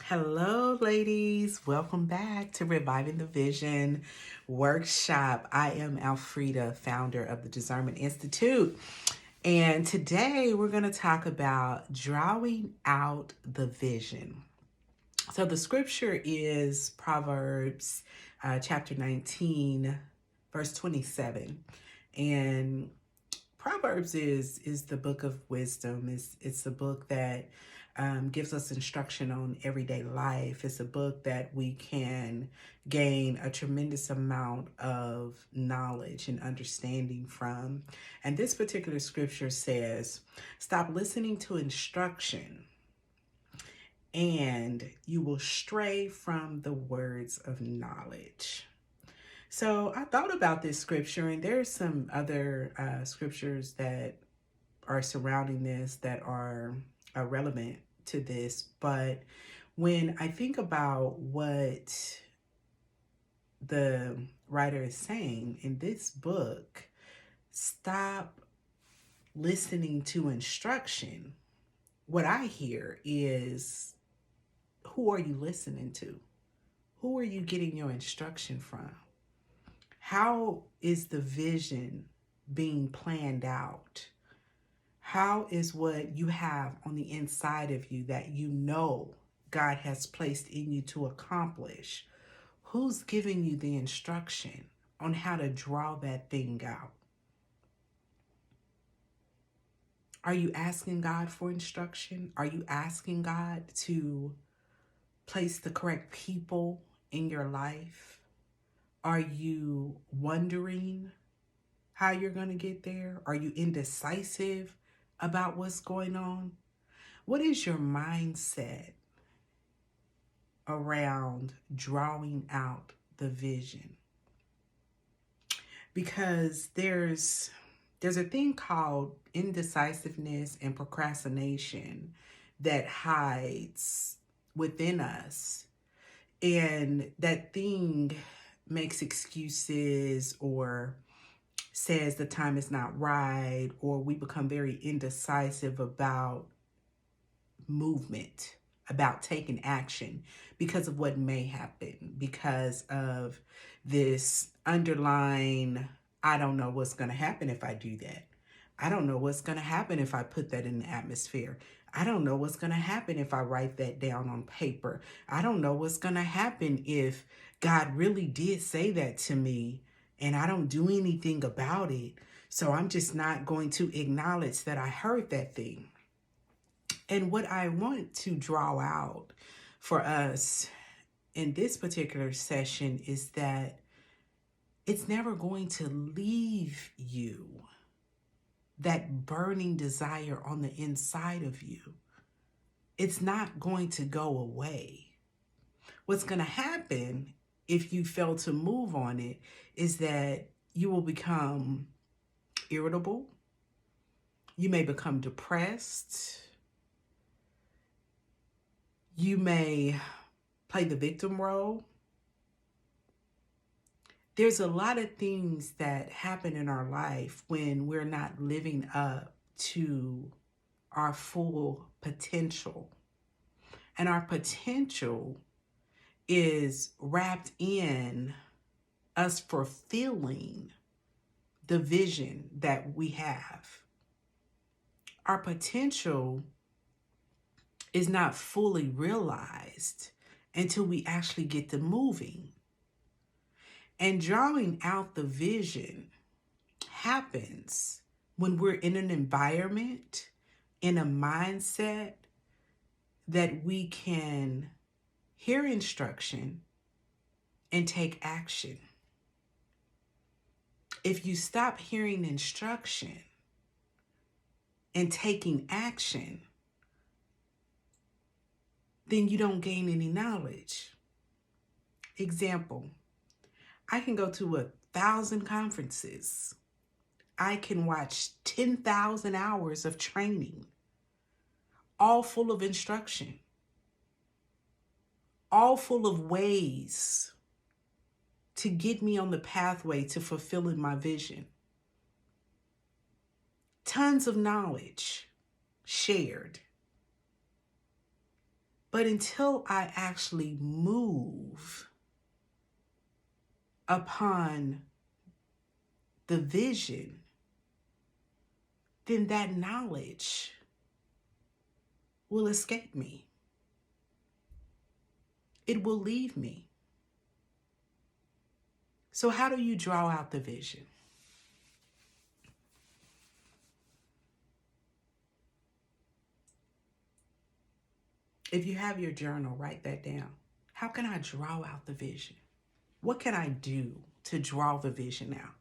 Hello, ladies. Welcome back to Reviving the Vision Workshop. I am Alfreda, founder of the Discernment Institute. And today we're going to talk about drawing out the vision. So the scripture is Proverbs chapter 19, verse 27. And Proverbs is the book of wisdom. It's the book that gives us instruction on everyday life. It's a book that we can gain a tremendous amount of knowledge and understanding from. And this particular scripture says, "Stop listening to instruction, and you will stray from the words of knowledge." So I thought about this scripture, and there's some other scriptures that are surrounding this that are relevant to this. But when I think about what the writer is saying in this book, stop listening to instruction, what I hear is, who are you listening to? Who are you getting your instruction from? How is the vision being planned out? How is what you have on the inside of you that you know God has placed in you to accomplish? Who's giving you the instruction on how to draw that thing out? Are you asking God for instruction? Are you asking God to place the correct people in your life? Are you wondering how you're going to get there? Are you indecisive about what's going on? What is your mindset around drawing out the vision? Because there's a thing called indecisiveness and procrastination that hides within us. And that thing makes excuses or says the time is not right, or we become very indecisive about movement, about taking action because of what may happen, because of this underlying, I don't know what's going to happen if I do that. I don't know what's going to happen if I put that in the atmosphere. I don't know what's going to happen if I write that down on paper. I don't know what's going to happen if God really did say that to me and I don't do anything about it. So I'm just not going to acknowledge that I heard that thing. And what I want to draw out for us in this particular session is that it's never going to leave you, that burning desire on the inside of you. It's not going to go away. What's going to happen if you fail to move on it is that you will become irritable. You may become depressed. You may play the victim role. There's a lot of things that happen in our life when we're not living up to our full potential. And our potential is wrapped in us fulfilling the vision that we have. Our potential is not fully realized until we actually get to moving. And drawing out the vision happens when we're in an environment, in a mindset that we can hear instruction and take action. If you stop hearing instruction and taking action, then you don't gain any knowledge. Example, I can go to 1,000 conferences. I can watch 10,000 hours of training, all full of instruction, all full of ways to get me on the pathway to fulfilling my vision. Tons of knowledge shared. But until I actually move upon the vision, then that knowledge will escape me. It will leave me. So how do you draw out the vision? If you have your journal, write that down. How can I draw out the vision? What can I do to draw the vision out?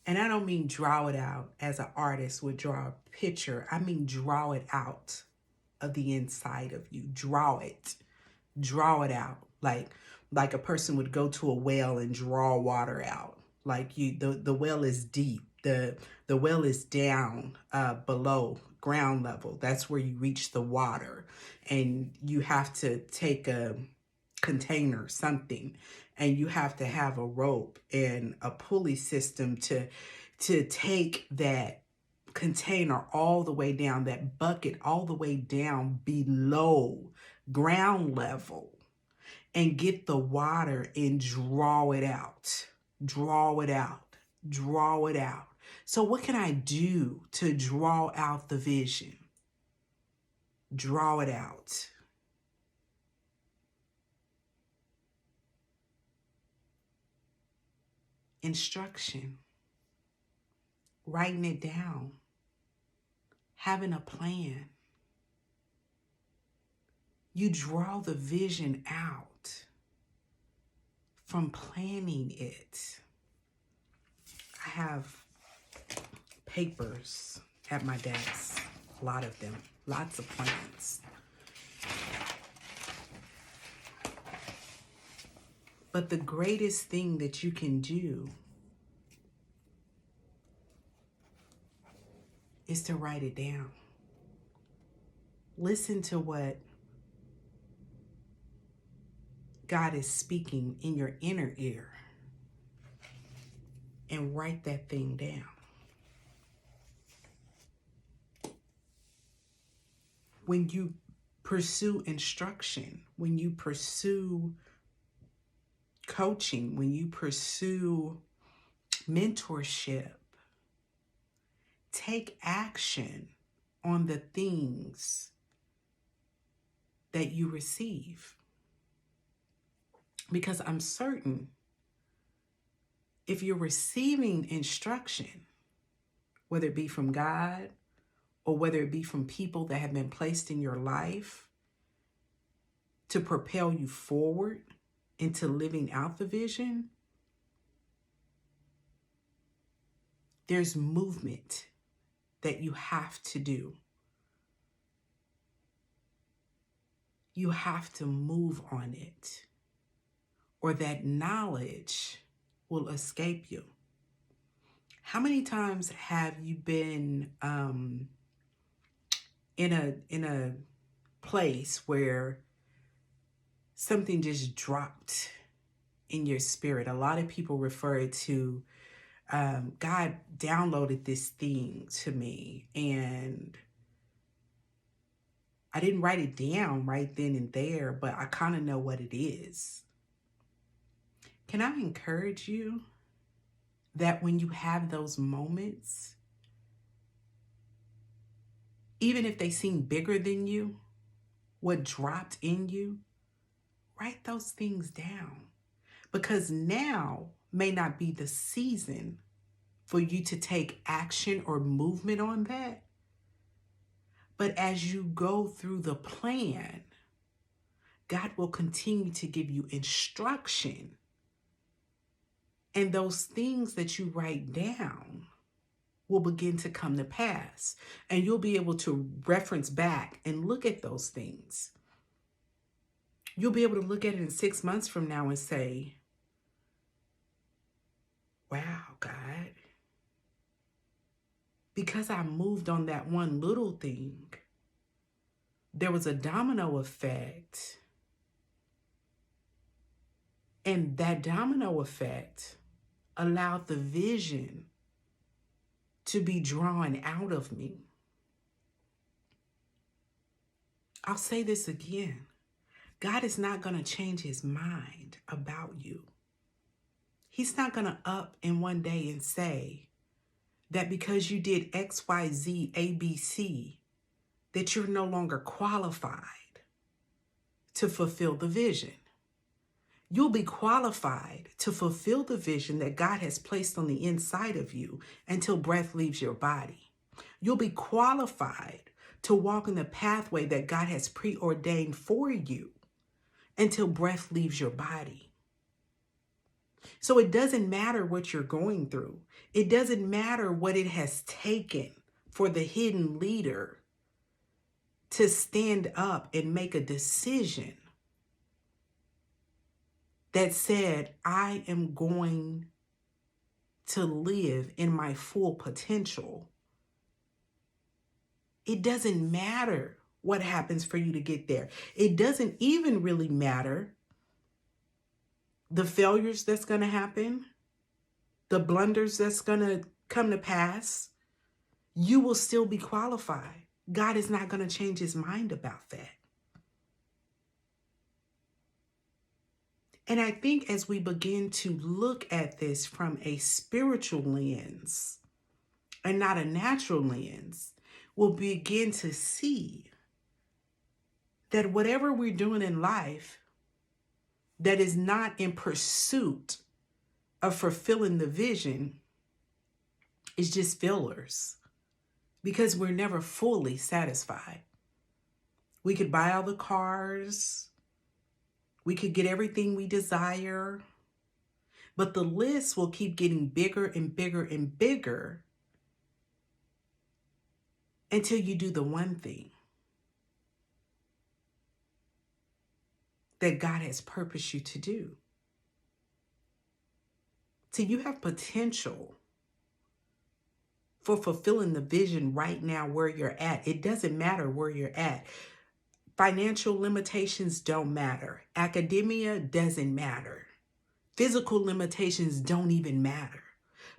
And I don't mean draw it out as an artist would draw a picture. I mean draw it out of the inside of you. Draw it. Draw it out. Like a person would go to a well and draw water out. Like the well is deep. The well is down below ground level. That's where you reach the water. And you have to take a container, something, and you have to have a rope and a pulley system to take that container all the way down, that bucket all the way down below ground level, and get the water and draw it out, draw it out, draw it out. So what can I do to draw out the vision? Draw it out. Instruction, writing it down, having a plan. You draw the vision out from planning it. I have papers at my desk, a lot of them, lots of plans. But the greatest thing that you can do is to write it down. Listen to what God is speaking in your inner ear and write that thing down. When you pursue instruction, when you pursue coaching, when you pursue mentorship, take action on the things that you receive. Because I'm certain if you're receiving instruction, whether it be from God or whether it be from people that have been placed in your life to propel you forward into living out the vision, there's movement that you have to do. You have to move on it, or that knowledge will escape you. How many times have you been in a place where something just dropped in your spirit? A lot of people refer it to God downloaded this thing to me, and I didn't write it down right then and there, but I kind of know what it is. Can I encourage you that when you have those moments, even if they seem bigger than you, what dropped in you, write those things down. Because now may not be the season for you to take action or movement on that. But as you go through the plan, God will continue to give you instruction. And those things that you write down will begin to come to pass. And you'll be able to reference back and look at those things. You'll be able to look at it in 6 months from now and say, wow, God, because I moved on that one little thing, there was a domino effect. And that domino effect allowed the vision to be drawn out of me. I'll say this again. God is not going to change his mind about you. He's not going to up in one day and say that because you did X, Y, Z, A, B, C, that you're no longer qualified to fulfill the vision. You'll be qualified to fulfill the vision that God has placed on the inside of you until breath leaves your body. You'll be qualified to walk in the pathway that God has preordained for you until breath leaves your body. So it doesn't matter what you're going through. It doesn't matter what it has taken for the hidden leader to stand up and make a decision that said, I am going to live in my full potential. It doesn't matter what happens for you to get there. It doesn't even really matter the failures that's going to happen, the blunders that's going to come to pass. You will still be qualified. God is not going to change his mind about that. And I think as we begin to look at this from a spiritual lens and not a natural lens, we'll begin to see that whatever we're doing in life that is not in pursuit of fulfilling the vision is just fillers, because we're never fully satisfied. We could buy all the cars, we could get everything we desire, but the list will keep getting bigger and bigger and bigger until you do the one thing that God has purposed you to do. So you have potential for fulfilling the vision right now where you're at. It doesn't matter where you're at. Financial limitations don't matter. Academia doesn't matter. Physical limitations don't even matter,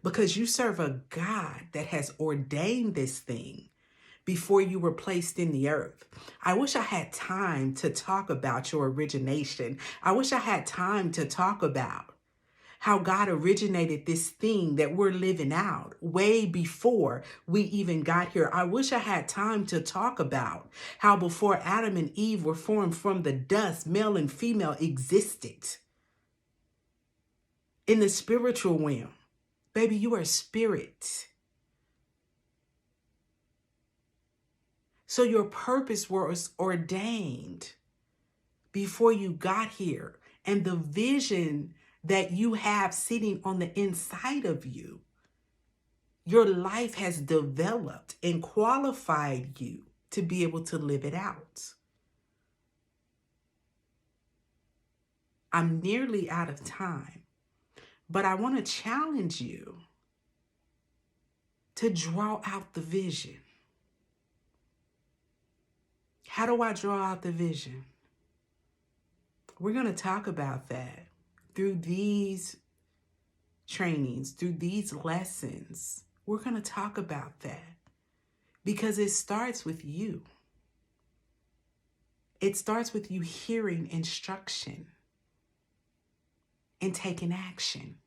because you serve a God that has ordained this thing before you were placed in the earth. I wish I had time to talk about your origination. I wish I had time to talk about how God originated this thing that we're living out way before we even got here. I wish I had time to talk about how before Adam and Eve were formed from the dust, male and female existed in the spiritual realm. Baby, you are spirit. So your purpose was ordained before you got here. And the vision that you have sitting on the inside of you, your life has developed and qualified you to be able to live it out. I'm nearly out of time, but I want to challenge you to draw out the vision. How do I draw out the vision? We're going to talk about that through these trainings, through these lessons. We're going to talk about that because it starts with you. It starts with you hearing instruction and taking action.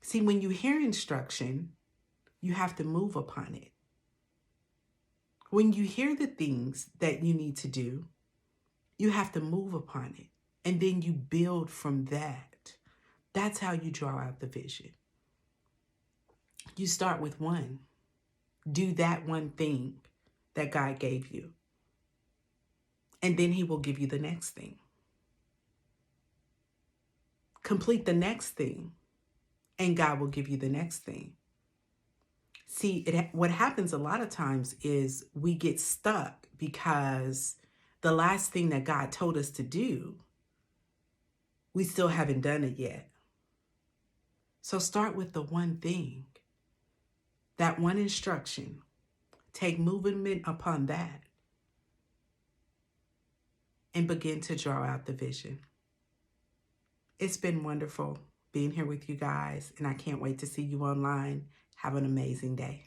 See, when you hear instruction, you have to move upon it. When you hear the things that you need to do, you have to move upon it. And then you build from that. That's how you draw out the vision. You start with one. Do that one thing that God gave you. And then he will give you the next thing. Complete the next thing, and God will give you the next thing. See, what happens a lot of times is we get stuck because the last thing that God told us to do, we still haven't done it yet. So start with the one thing, that one instruction. Take movement upon that and begin to draw out the vision. It's been wonderful being here with you guys, and I can't wait to see you online. Have an amazing day.